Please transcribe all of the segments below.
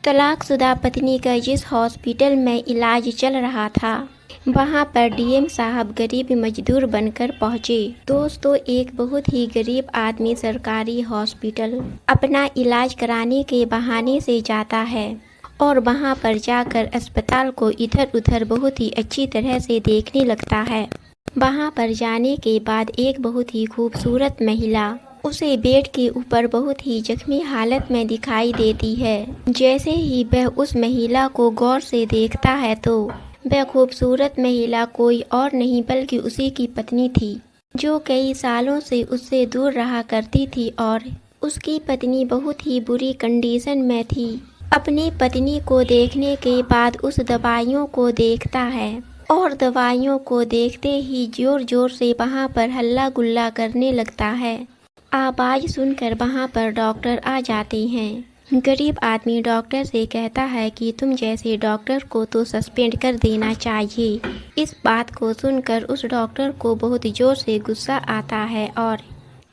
तलाकशुदा पत्नी का जिस हॉस्पिटल में इलाज चल रहा था, वहां पर डीएम साहब गरीब मजदूर बनकर पहुंचे। दोस्तों, एक बहुत ही गरीब आदमी सरकारी हॉस्पिटल अपना इलाज कराने के बहाने से जाता है और वहां पर जाकर अस्पताल को इधर उधर बहुत ही अच्छी तरह से देखने लगता है। वहां पर जाने के बाद एक बहुत ही खूबसूरत महिला उसे बेड के ऊपर बहुत ही जख्मी हालत में दिखाई देती है। जैसे ही वह उस महिला को गौर से देखता है तो वह खूबसूरत महिला कोई और नहीं बल्कि उसी की पत्नी थी, जो कई सालों से उससे दूर रहा करती थी और उसकी पत्नी बहुत ही बुरी कंडीशन में थी। अपनी पत्नी को देखने के बाद उस दवाइयों को देखता है और दवाइयों को देखते ही जोर जोर से वहां पर हल्ला गुल्ला करने लगता है। आवाज़ सुनकर वहां पर डॉक्टर आ जाते हैं। गरीब आदमी डॉक्टर से कहता है कि तुम जैसे डॉक्टर को तो सस्पेंड कर देना चाहिए। इस बात को सुनकर उस डॉक्टर को बहुत जोर से गुस्सा आता है और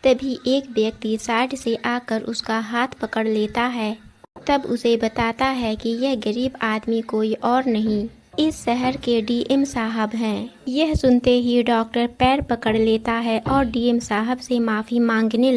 तभी एक व्यक्ति साइड से आकर उसका हाथ पकड़ लेता है। तब उसे बताता है कि यह गरीब आदमी कोई और नहीं, इस शहर के डीएम साहब हैं। यह सुनते ही डॉक्टर पैर पकड़ लेता है और डीएम साहब से माफ़ी मांगने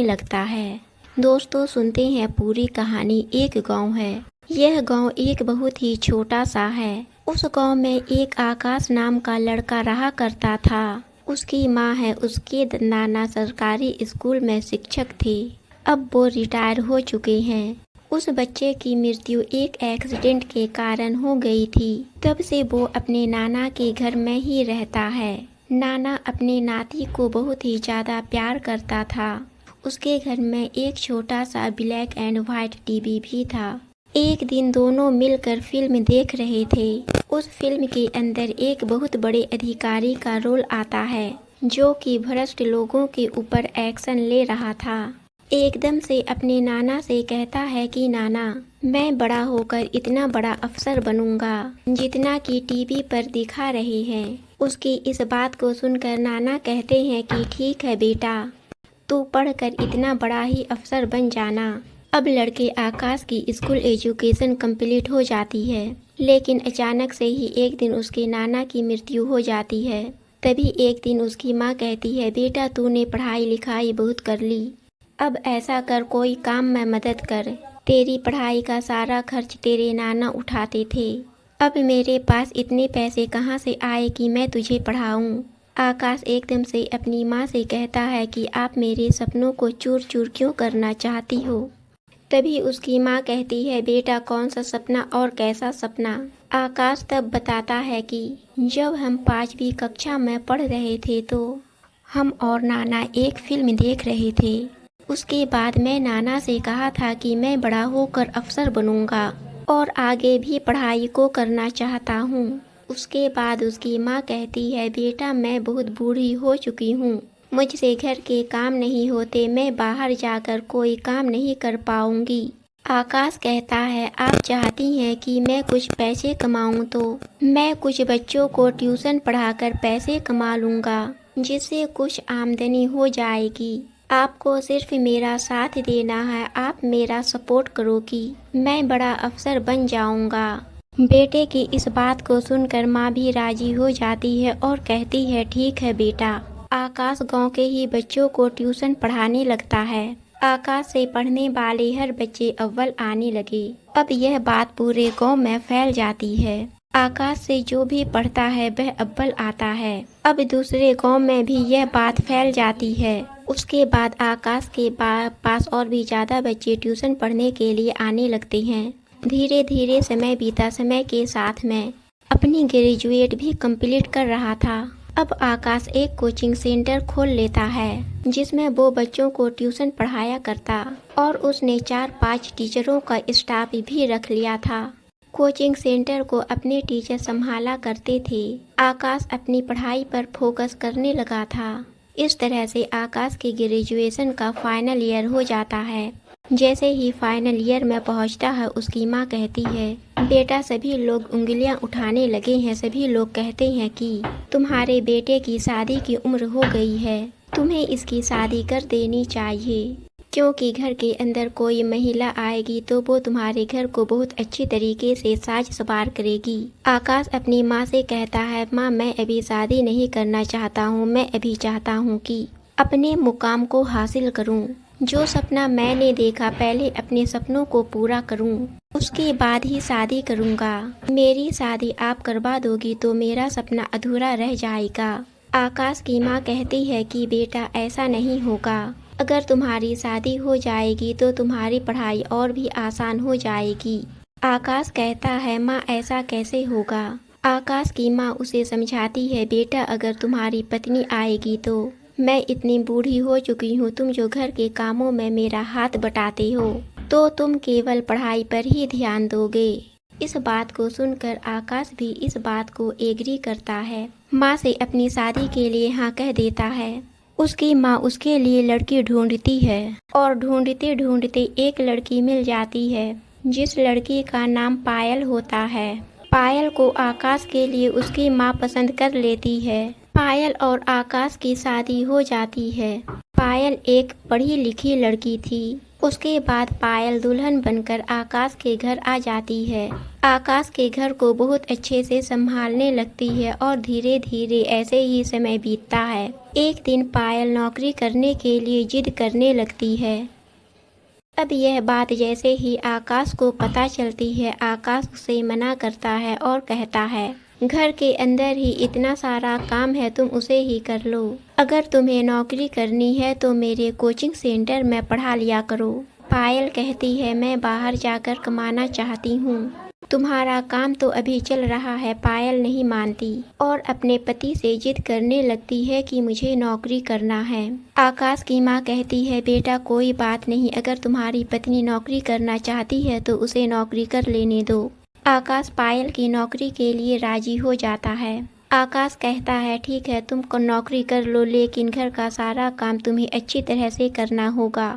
लगता है दोस्तों, सुनते हैं पूरी कहानी। एक गांव है। यह गांव एक बहुत ही छोटा सा है। उस गांव में एक आकाश नाम का लड़का रहा करता था। उसकी माँ है, उसके नाना सरकारी स्कूल में शिक्षक थे। अब वो रिटायर हो चुके हैं। उस बच्चे की मृत्यु एक एक्सीडेंट के कारण हो गई थी। तब से वो अपने नाना के घर में ही रहता है। नाना अपने नाती को बहुत ही ज़्यादा प्यार करता था। उसके घर में एक छोटा सा ब्लैक एंड व्हाइट टीवी भी था। एक दिन दोनों मिलकर फिल्म देख रहे थे। उस फिल्म के अंदर एक बहुत बड़े अधिकारी का रोल आता है, जो कि भ्रष्ट लोगों के ऊपर एक्शन ले रहा था। एकदम से अपने नाना से कहता है कि नाना, मैं बड़ा होकर इतना बड़ा अफसर बनूंगा जितना कि टीवी पर दिखा रहे हैं। उसकी इस बात को सुनकर नाना कहते हैं कि ठीक है बेटा, तू पढ़कर इतना बड़ा ही अफसर बन जाना। अब लड़के आकाश की स्कूल एजुकेशन कंप्लीट हो जाती है, लेकिन अचानक से ही एक दिन उसके नाना की मृत्यु हो जाती है। तभी एक दिन उसकी माँ कहती है, बेटा तूने पढ़ाई लिखाई बहुत कर ली, अब ऐसा कर कोई काम में मदद कर। तेरी पढ़ाई का सारा खर्च तेरे नाना उठाते थे। अब मेरे पास इतने पैसे कहाँ से आए कि मैं तुझे पढ़ाऊँ। आकाश एकदम से अपनी माँ से कहता है कि आप मेरे सपनों को चूर चूर क्यों करना चाहती हो। तभी उसकी माँ कहती है, बेटा कौन सा सपना और कैसा सपना। आकाश तब बताता है कि जब हम 5वीं कक्षा में पढ़ रहे थे तो हम और नाना एक फिल्म देख रहे थे। उसके बाद मैं नाना से कहा था कि मैं बड़ा होकर अफसर बनूंगा और आगे भी पढ़ाई को करना चाहता हूँ। उसके बाद उसकी माँ कहती है, बेटा मैं बहुत बूढ़ी हो चुकी हूँ, मुझसे घर के काम नहीं होते, मैं बाहर जाकर कोई काम नहीं कर पाऊंगी। आकाश कहता है, आप चाहती हैं कि मैं कुछ पैसे कमाऊं तो मैं कुछ बच्चों को ट्यूशन पढ़ाकर पैसे कमा लूँगा, जिससे कुछ आमदनी हो जाएगी। आपको सिर्फ मेरा साथ देना है, आप मेरा सपोर्ट करोगी, मैं बड़ा अफसर बन जाऊंगा। बेटे की इस बात को सुनकर माँ भी राजी हो जाती है और कहती है, ठीक है बेटा। आकाश गांव के ही बच्चों को ट्यूशन पढ़ाने लगता है। आकाश से पढ़ने वाले हर बच्चे अव्वल आने लगे। अब यह बात पूरे गांव में फैल जाती है। आकाश से जो भी पढ़ता है वह अव्वल आता है। अब दूसरे गांव में भी यह बात फैल जाती है। उसके बाद आकाश के पास और भी ज़्यादा बच्चे ट्यूशन पढ़ने के लिए आने लगते हैं। धीरे धीरे समय बीता। समय के साथ में अपनी ग्रेजुएट भी कंप्लीट कर रहा था। अब आकाश एक कोचिंग सेंटर खोल लेता है, जिसमें वो बच्चों को ट्यूशन पढ़ाया करता और उसने 4-5 टीचरों का स्टाफ भी रख लिया था। कोचिंग सेंटर को अपने टीचर संभाला करते थे। आकाश अपनी पढ़ाई पर फोकस करने लगा था। इस तरह से आकाश की ग्रेजुएशन का फाइनल ईयर हो जाता है। जैसे ही फाइनल ईयर में पहुंचता है, उसकी माँ कहती है, बेटा सभी लोग उंगलियां उठाने लगे हैं। सभी लोग कहते हैं कि तुम्हारे बेटे की शादी की उम्र हो गई है, तुम्हें इसकी शादी कर देनी चाहिए। क्योंकि घर के अंदर कोई महिला आएगी तो वो तुम्हारे घर को बहुत अच्छी तरीके से साज सवार करेगी। आकाश अपनी माँ से कहता है, माँ मैं अभी शादी नहीं करना चाहता हूँ, मैं अभी चाहता हूँ कि अपने मुकाम को हासिल करूँ। जो सपना मैंने देखा पहले अपने सपनों को पूरा करूँ, उसके बाद ही शादी करूँगा। मेरी शादी आप करवा दोगी तो मेरा सपना अधूरा रह जाएगा। आकाश की माँ कहती है कि बेटा ऐसा नहीं होगा, अगर तुम्हारी शादी हो जाएगी तो तुम्हारी पढ़ाई और भी आसान हो जाएगी। आकाश कहता है, माँ ऐसा कैसे होगा। आकाश की माँ उसे समझाती है, बेटा अगर तुम्हारी पत्नी आएगी तो मैं इतनी बूढ़ी हो चुकी हूँ, तुम जो घर के कामों में मेरा हाथ बटाते हो तो तुम केवल पढ़ाई पर ही ध्यान दोगे। इस बात को सुनकर आकाश भी इस बात को एग्री करता है, माँ से अपनी शादी के लिए हाँ कह देता है। उसकी माँ उसके लिए लड़की ढूंढती है और ढूंढते ढूंढते एक लड़की मिल जाती है, जिस लड़की का नाम पायल होता है। पायल को आकाश के लिए उसकी माँ पसंद कर लेती है। पायल और आकाश की शादी हो जाती है। पायल एक पढ़ी लिखी लड़की थी। उसके बाद पायल दुल्हन बनकर आकाश के घर आ जाती है। आकाश के घर को बहुत अच्छे से संभालने लगती है और धीरे धीरे ऐसे ही समय बीतता है। एक दिन पायल नौकरी करने के लिए जिद करने लगती है। अब यह बात जैसे ही आकाश को पता चलती है, आकाश उसे मना करता है और कहता है, घर के अंदर ही इतना सारा काम है, तुम उसे ही कर लो। अगर तुम्हें नौकरी करनी है तो मेरे कोचिंग सेंटर में पढ़ा लिया करो। पायल कहती है, मैं बाहर जाकर कमाना चाहती हूँ, तुम्हारा काम तो अभी चल रहा है। पायल नहीं मानती और अपने पति से जिद करने लगती है कि मुझे नौकरी करना है। आकाश की माँ कहती है, बेटा कोई बात नहीं, अगर तुम्हारी पत्नी नौकरी करना चाहती है तो उसे नौकरी कर लेने दो। आकाश पायल की नौकरी के लिए राजी हो जाता है। आकाश कहता है, ठीक है तुम नौकरी कर लो, लेकिन घर का सारा काम तुम्हें अच्छी तरह से करना होगा।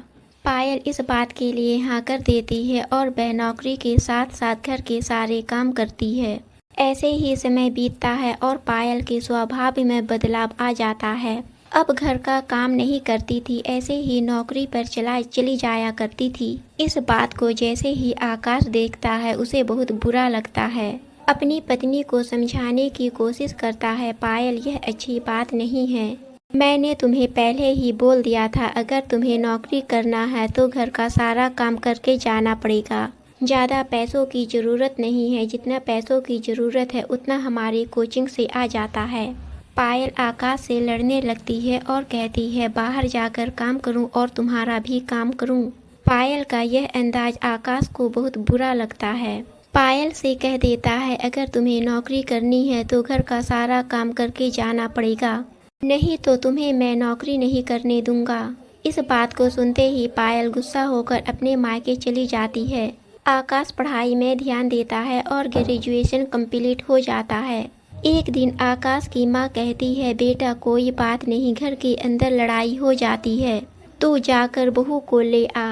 पायल इस बात के लिए हाँ कर देती है और वह नौकरी के साथ साथ घर के सारे काम करती है। ऐसे ही समय बीतता है और पायल के स्वभाव में बदलाव आ जाता है। अब घर का काम नहीं करती थी, ऐसे ही नौकरी पर चली जाया करती थी। इस बात को जैसे ही आकाश देखता है उसे बहुत बुरा लगता है। अपनी पत्नी को समझाने की कोशिश करता है, पायल यह अच्छी बात नहीं है, मैंने तुम्हें पहले ही बोल दिया था, अगर तुम्हें नौकरी करना है तो घर का सारा काम करके जाना पड़ेगा। ज़्यादा पैसों की ज़रूरत नहीं है, जितना पैसों की ज़रूरत है उतना हमारी कोचिंग से आ जाता है। पायल आकाश से लड़ने लगती है और कहती है, बाहर जाकर काम करूं और तुम्हारा भी काम करूं। पायल का यह अंदाज आकाश को बहुत बुरा लगता है। पायल से कह देता है, अगर तुम्हें नौकरी करनी है तो घर का सारा काम करके जाना पड़ेगा, नहीं तो तुम्हें मैं नौकरी नहीं करने दूंगा। इस बात को सुनते ही पायल गुस्सा होकर अपने मायके चली जाती है। आकाश पढ़ाई में ध्यान देता है और ग्रेजुएशन कंप्लीट हो जाता है। एक दिन आकाश की माँ कहती है, बेटा कोई बात नहीं, घर के अंदर लड़ाई हो जाती है, तू जाकर बहू को ले आ।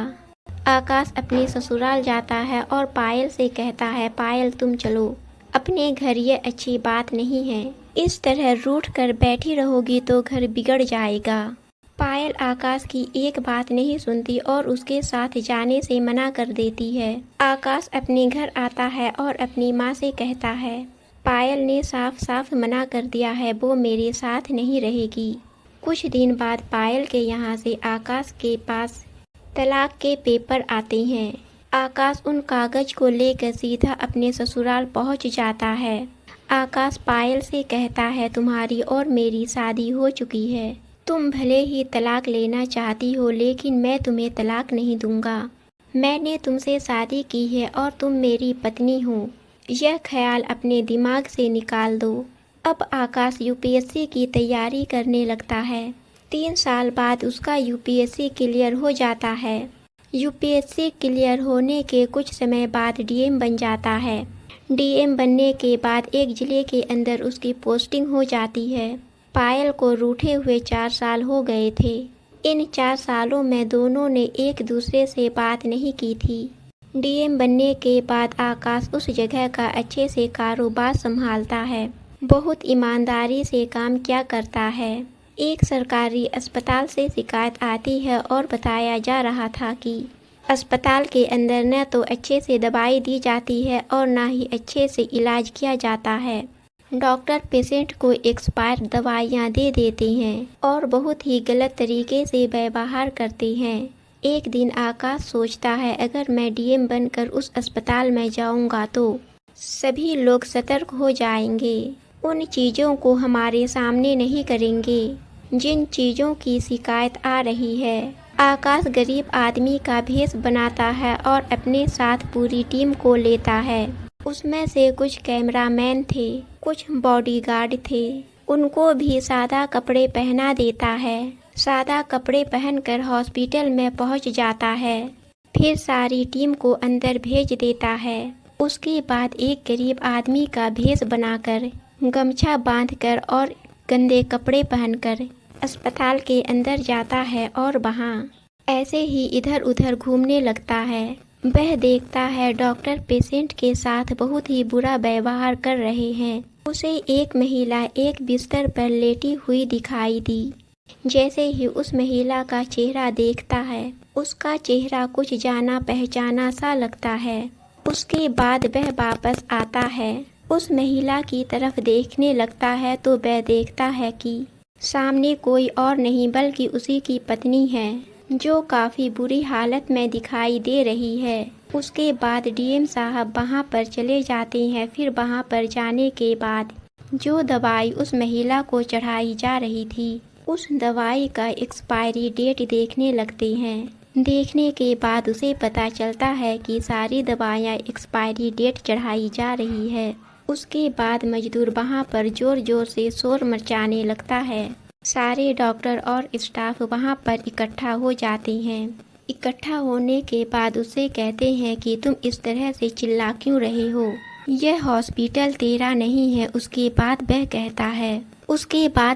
आकाश अपने ससुराल जाता है और पायल से कहता है, पायल तुम चलो अपने घर, ये अच्छी बात नहीं है, इस तरह रूठ कर बैठी रहोगी तो घर बिगड़ जाएगा। पायल आकाश की एक बात नहीं सुनती और उसके साथ जाने से मना कर देती है। आकाश अपने घर आता है और अपनी माँ से कहता है, पायल ने साफ साफ मना कर दिया है, वो मेरे साथ नहीं रहेगी। कुछ दिन बाद पायल के यहाँ से आकाश के पास तलाक के पेपर आते हैं। आकाश उन कागज को लेकर सीधा अपने ससुराल पहुँच जाता है। आकाश पायल से कहता है, तुम्हारी और मेरी शादी हो चुकी है, तुम भले ही तलाक लेना चाहती हो लेकिन मैं तुम्हें तलाक नहीं दूंगा। मैंने तुमसे शादी की है और तुम मेरी पत्नी हो, यह ख्याल अपने दिमाग से निकाल दो। अब आकाश यूपीएससी की तैयारी करने लगता है। 3 साल बाद उसका यूपीएससी क्लियर हो जाता है। यूपीएससी क्लियर होने के कुछ समय बाद डीएम बन जाता है। डीएम बनने के बाद एक जिले के अंदर उसकी पोस्टिंग हो जाती है। पायल को रूठे हुए 4 साल हो गए थे। इन 4 सालों में दोनों ने एक दूसरे से बात नहीं की थी। डीएम बनने के बाद आकाश उस जगह का अच्छे से कारोबार संभालता है, बहुत ईमानदारी से काम किया करता है। एक सरकारी अस्पताल से शिकायत आती है और बताया जा रहा था कि अस्पताल के अंदर न तो अच्छे से दवाई दी जाती है और ना ही अच्छे से इलाज किया जाता है। डॉक्टर पेशेंट को एक्सपायर दवाइयाँ दे देते हैं और बहुत ही गलत तरीके से व्यवहार करते हैं। एक दिन आकाश सोचता है अगर मैं डीएम बनकर उस अस्पताल में जाऊंगा तो सभी लोग सतर्क हो जाएंगे, उन चीज़ों को हमारे सामने नहीं करेंगे जिन चीज़ों की शिकायत आ रही है। आकाश गरीब आदमी का भेष बनाता है और अपने साथ पूरी टीम को लेता है। उसमें से कुछ कैमरामैन थे, कुछ बॉडीगार्ड थे, उनको भी सादा कपड़े पहना देता है। सादा कपड़े पहनकर हॉस्पिटल में पहुंच जाता है, फिर सारी टीम को अंदर भेज देता है। उसके बाद एक गरीब आदमी का भेष बनाकर, गमछा बांधकर और गंदे कपड़े पहनकर अस्पताल के अंदर जाता है और वहाँ ऐसे ही इधर उधर घूमने लगता है। वह देखता है डॉक्टर पेशेंट के साथ बहुत ही बुरा व्यवहार कर रहे हैं। उसे एक महिला एक बिस्तर पर लेटी हुई दिखाई दी। जैसे ही उस महिला का चेहरा देखता है, उसका चेहरा कुछ जाना पहचाना सा लगता है। उसके बाद वह वापस आता है, उस महिला की तरफ देखने लगता है तो वह देखता है कि सामने कोई और नहीं बल्कि उसी की पत्नी है, जो काफ़ी बुरी हालत में दिखाई दे रही है। उसके बाद डीएम साहब वहां पर चले जाते हैं। फिर वहां पर जाने के बाद जो दवाई उस महिला को चढ़ाई जा रही थी, उस दवाई का एक्सपायरी डेट देखने लगते हैं। देखने के बाद उसे पता चलता है कि सारी दवाइयाँ एक्सपायरी डेट चढ़ाई जा रही है। उसके बाद मजदूर वहाँ पर ज़ोर ज़ोर से शोर मचाने लगता है। सारे डॉक्टर और स्टाफ वहाँ पर इकट्ठा हो जाते हैं। इकट्ठा होने के बाद उसे कहते हैं कि तुम इस तरह से चिल्ला क्यों रहे हो, यह हॉस्पिटल तेरा नहीं है। उसके बाद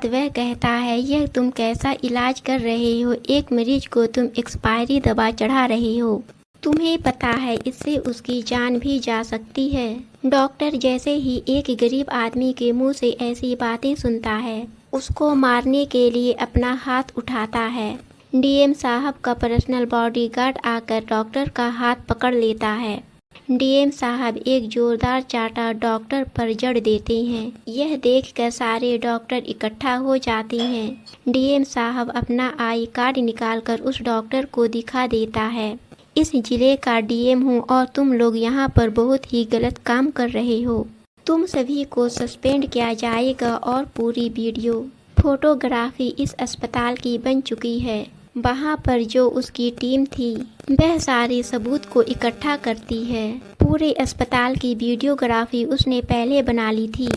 वह कहता है यह तुम कैसा इलाज कर रहे हो, एक मरीज को तुम एक्सपायरी दवा चढ़ा रहे हो, तुम्हें पता है इससे उसकी जान भी जा सकती है। डॉक्टर जैसे ही एक गरीब आदमी के मुंह से ऐसी बातें सुनता है, उसको मारने के लिए अपना हाथ उठाता है। डीएम साहब का पर्सनल बॉडीगार्ड आकर डॉक्टर का हाथ पकड़ लेता है। डीएम साहब एक जोरदार चाटा डॉक्टर पर जड़ देते हैं। यह देखकर सारे डॉक्टर इकट्ठा हो जाते हैं। डीएम साहब अपना आई कार्ड निकालकर उस डॉक्टर को दिखा देता है, इस जिले का डीएम हूँ और तुम लोग यहाँ पर बहुत ही गलत काम कर रहे हो, तुम सभी को सस्पेंड किया जाएगा। और पूरी वीडियो फोटोग्राफी इस अस्पताल की बन चुकी है। वहाँ पर जो उसकी टीम थी वह सारे सबूत को इकट्ठा करती है। पूरे अस्पताल की वीडियोग्राफी उसने पहले बना ली थी।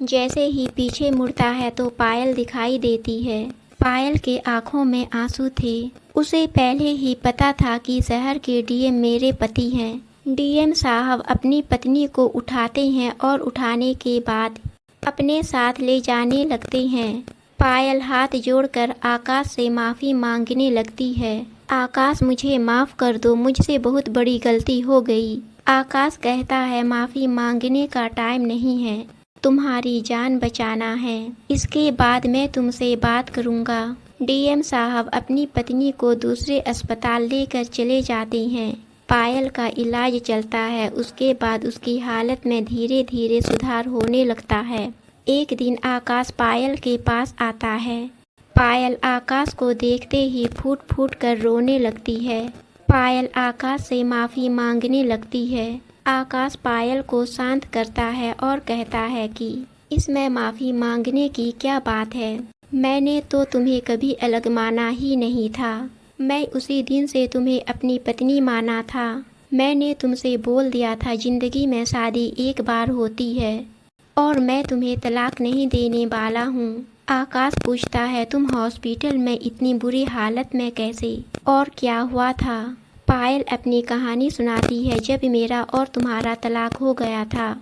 जैसे ही पीछे मुड़ता है तो पायल दिखाई देती है। पायल के आंखों में आंसू थे। उसे पहले ही पता था कि शहर के डीएम मेरे पति हैं। डीएम साहब अपनी पत्नी को उठाते हैं और उठाने के बाद अपने साथ ले जाने लगते हैं। पायल हाथ जोड़कर आकाश से माफ़ी मांगने लगती है। आकाश मुझे माफ़ कर दो, मुझसे बहुत बड़ी गलती हो गई। आकाश कहता है माफ़ी मांगने का टाइम नहीं है, तुम्हारी जान बचाना है, इसके बाद मैं तुमसे बात करूँगा। डीएम साहब अपनी पत्नी को दूसरे अस्पताल लेकर चले जाते हैं। पायल का इलाज चलता है। उसके बाद उसकी हालत में धीरे धीरे सुधार होने लगता है। एक दिन आकाश पायल के पास आता है। पायल आकाश को देखते ही फूट फूट कर रोने लगती है। पायल आकाश से माफ़ी मांगने लगती है। आकाश पायल को शांत करता है और कहता है कि इसमें माफ़ी मांगने की क्या बात है, मैंने तो तुम्हें कभी अलग माना ही नहीं था। मैं उसी दिन से तुम्हें अपनी पत्नी माना था। मैंने तुमसे बोल दिया था जिंदगी में शादी एक बार होती है और मैं तुम्हें तलाक नहीं देने वाला हूँ। आकाश पूछता है तुम हॉस्पिटल में इतनी बुरी हालत में कैसे और क्या हुआ था। पायल अपनी कहानी सुनाती है। जब मेरा और तुम्हारा तलाक हो गया था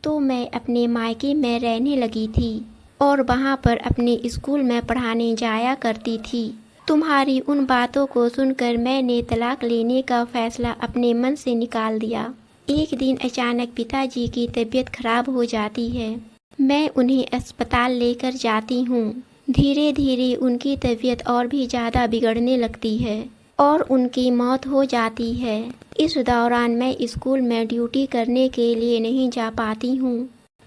तो मैं अपने मायके में रहने लगी थी और वहाँ पर अपने स्कूल में पढ़ाने जाया करती थी। तुम्हारी उन बातों को सुनकर मैंने तलाक लेने का फैसला अपने मन से निकाल दिया। एक दिन अचानक पिताजी की तबीयत खराब हो जाती है। मैं उन्हें अस्पताल लेकर जाती हूँ। धीरे धीरे उनकी तबीयत और भी ज़्यादा बिगड़ने लगती है और उनकी मौत हो जाती है। इस दौरान मैं स्कूल में ड्यूटी करने के लिए नहीं जा पाती हूँ।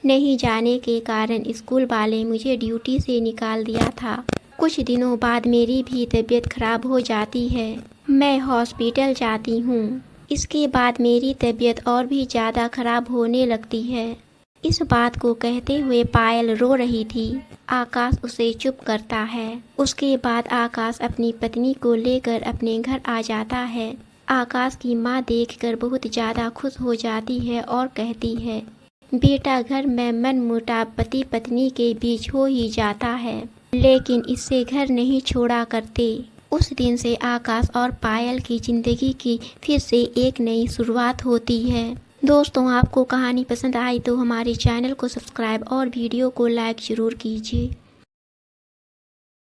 नहीं जाने के कारण स्कूल वाले मुझे ड्यूटी से निकाल दिया था। कुछ दिनों बाद मेरी भी तबीयत खराब हो जाती है। मैं हॉस्पिटल जाती हूँ। इसके बाद मेरी तबीयत और भी ज़्यादा खराब होने लगती है। इस बात को कहते हुए पायल रो रही थी। आकाश उसे चुप करता है। उसके बाद आकाश अपनी पत्नी को लेकर अपने घर आ जाता है। आकाश की माँ देखकर बहुत ज़्यादा खुश हो जाती है और कहती है, बेटा, घर में मनमुटाव पति पत्नी के बीच हो ही जाता है, लेकिन इससे घर नहीं छोड़ा करते। उस दिन से आकाश और पायल की ज़िंदगी की फिर से एक नई शुरुआत होती है। दोस्तों, आपको कहानी पसंद आई तो हमारे चैनल को सब्सक्राइब और वीडियो को लाइक ज़रूर कीजिए।